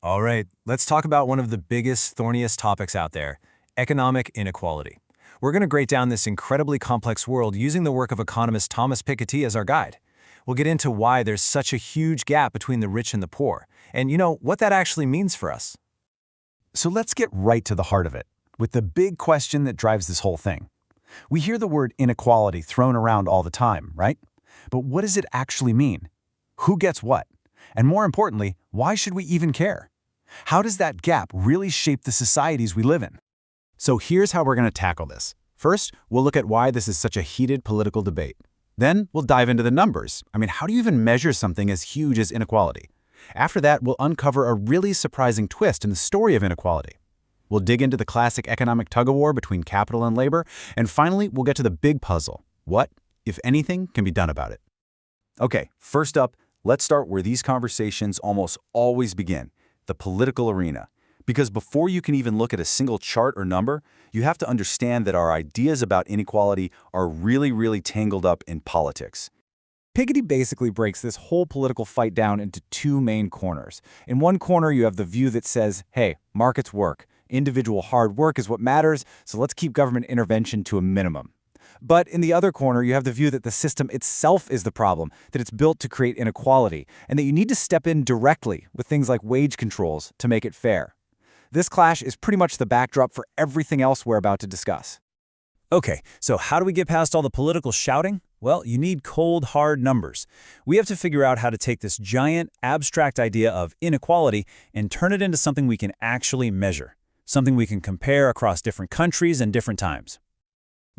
All right, let's talk about one of the biggest, thorniest topics out there, economic inequality. We're going to break down this incredibly complex world using the work of economist Thomas Piketty as our guide. We'll get into why there's such a huge gap between the rich and the poor, and what that actually means for us. So let's get right to the heart of it, with the big question that drives this whole thing. We hear the word inequality thrown around all the time, right? But what does it actually mean? Who gets what? And more importantly, why should we even care? How does that gap really shape the societies we live in? So here's how we're going to tackle this. First, we'll look at why this is such a heated political debate. Then, we'll dive into the numbers. How do you even measure something as huge as inequality? After that, we'll uncover a really surprising twist in the story of inequality. We'll dig into the classic economic tug-of-war between capital and labor, and finally, we'll get to the big puzzle. What, if anything, can be done about it? Okay, first up, let's start where these conversations almost always begin, the political arena. Because before you can even look at a single chart or number, you have to understand that our ideas about inequality are really tangled up in politics. Piketty basically breaks this whole political fight down into two main corners. In one corner, you have the view that says, hey, markets work. Individual hard work is what matters, so let's keep government intervention to a minimum. But in the other corner, you have the view that the system itself is the problem, that it's built to create inequality, and that you need to step in directly with things like wage controls to make it fair. This clash is pretty much the backdrop for everything else we're about to discuss. Okay, so how do we get past all the political shouting? Well, you need cold, hard numbers. We have to figure out how to take this giant, abstract idea of inequality and turn it into something we can actually measure, something we can compare across different countries and different times.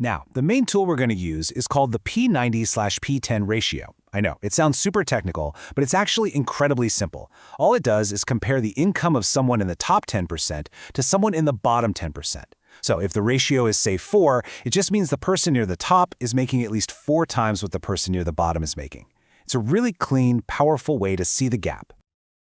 Now, the main tool we're going to use is called the P90/P10 ratio. I know, it sounds super technical, but it's actually incredibly simple. All it does is compare the income of someone in the top 10% to someone in the bottom 10%. So if the ratio is, say, 4, it just means the person near the top is making at least 4 times what the person near the bottom is making. It's a really clean, powerful way to see the gap.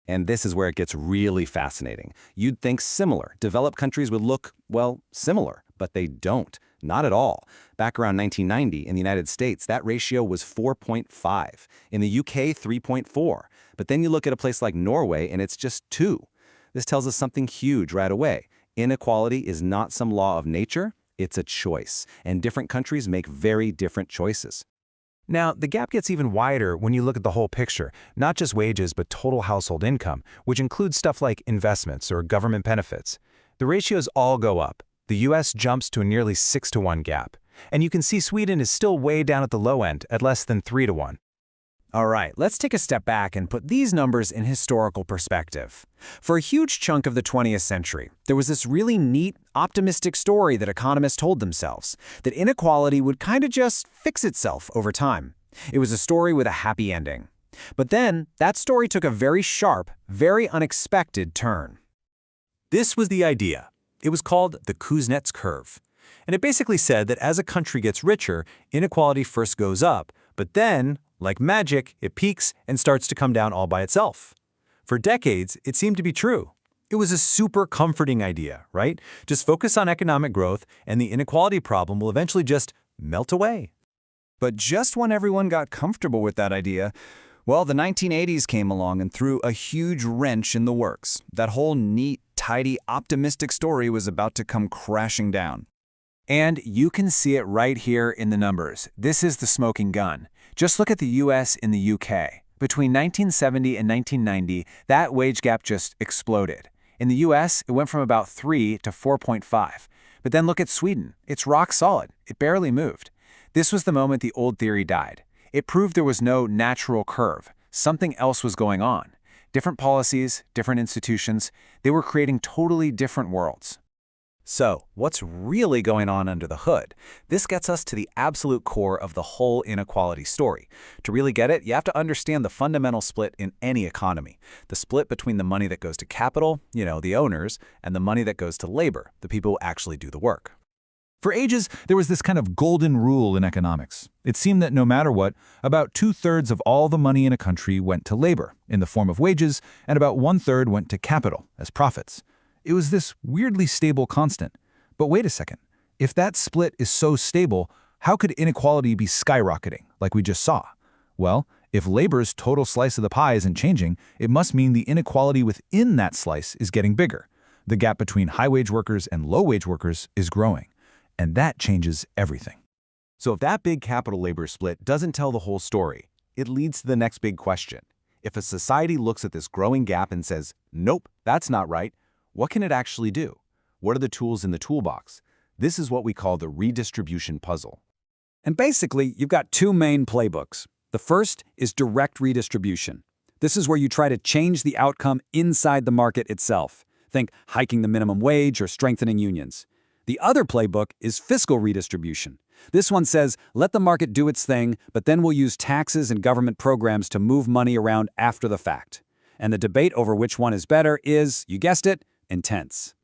And this is where it gets really fascinating. You'd think similar. Developed countries would look, well, similar, but they don't. Not at all. Back around 1990, in the United States, that ratio was 4.5. In the UK, 3.4. But then you look at a place like Norway, and it's just 2. This tells us something huge right away. Inequality is not some law of nature, it's a choice. And different countries make very different choices. Now, the gap gets even wider when you look at the whole picture, not just wages, but total household income, which includes stuff like investments or government benefits. The ratios all go up. The US jumps to a nearly 6-to-1 gap. And you can see Sweden is still way down at the low end, at less than 3-to-1. All right, let's take a step back and put these numbers in historical perspective. For a huge chunk of the 20th century, there was this really neat, optimistic story that economists told themselves, that inequality would kind of just fix itself over time. It was a story with a happy ending. But then, that story took a very sharp, very unexpected turn. This was the idea. It was called the Kuznets curve. And it basically said that as a country gets richer, inequality first goes up, but then, like magic, it peaks and starts to come down all by itself. For decades, it seemed to be true. It was a super comforting idea, right? Just focus on economic growth and the inequality problem will eventually just melt away. But just when everyone got comfortable with that idea, well, the 1980s came along and threw a huge wrench in the works. That whole neat, tidy, optimistic story was about to come crashing down. And you can see it right here in the numbers. This is the smoking gun. Just look at the US and the UK. Between 1970 and 1990, that wage gap just exploded. In the US, it went from about 3 to 4.5. But then look at Sweden. It's rock solid. It barely moved. This was the moment the old theory died. It proved there was no natural curve. Something else was going on. Different policies, different institutions, they were creating totally different worlds. So, what's really going on under the hood? This gets us to the absolute core of the whole inequality story. To really get it, you have to understand the fundamental split in any economy. The split between the money that goes to capital, the owners, and the money that goes to labor, the people who actually do the work. For ages, there was this kind of golden rule in economics. It seemed that no matter what, about 2/3 of all the money in a country went to labor, in the form of wages, and about 1/3 went to capital, as profits. It was this weirdly stable constant. But wait a second. If that split is so stable, how could inequality be skyrocketing, like we just saw? Well, If labor's total slice of the pie isn't changing, it must mean the inequality within that slice is getting bigger. The gap between high-wage workers and low-wage workers is growing. And that changes everything. So if that big capital-labor split doesn't tell the whole story, it leads to the next big question. If a society looks at this growing gap and says, nope, that's not right, what can it actually do? What are the tools in the toolbox? This is what we call the redistribution puzzle. And basically, you've got two main playbooks. The first is direct redistribution. This is where you try to change the outcome inside the market itself. Think hiking the minimum wage or strengthening unions. The other playbook is fiscal redistribution. This one says, let the market do its thing, but then we'll use taxes and government programs to move money around after the fact. And the debate over which one is better is, you guessed it, intense.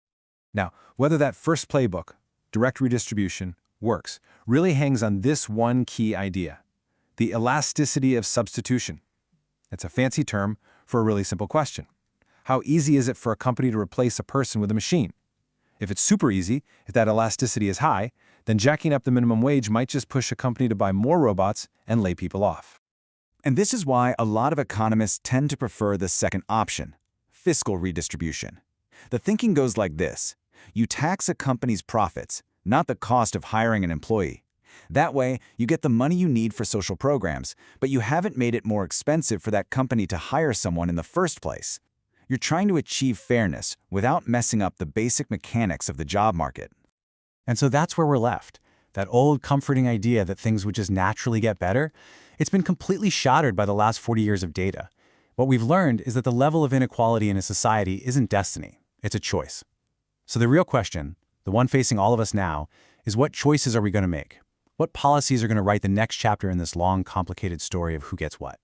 Now, whether that first playbook, direct redistribution, works really hangs on this one key idea: the elasticity of substitution. It's a fancy term for a really simple question. How easy is it for a company to replace a person with a machine? If it's super easy, if that elasticity is high, then jacking up the minimum wage might just push a company to buy more robots and lay people off. And this is why a lot of economists tend to prefer the second option, fiscal redistribution. The thinking goes like this. You tax a company's profits, not the cost of hiring an employee. That way, you get the money you need for social programs, but you haven't made it more expensive for that company to hire someone in the first place. You're trying to achieve fairness without messing up the basic mechanics of the job market. And so that's where we're left. That old comforting idea that things would just naturally get better, it's been completely shattered by the last 40 years of data. What we've learned is that the level of inequality in a society isn't destiny, it's a choice. So the real question, the one facing all of us now, is what choices are we going to make? What policies are going to write the next chapter in this long, complicated story of who gets what?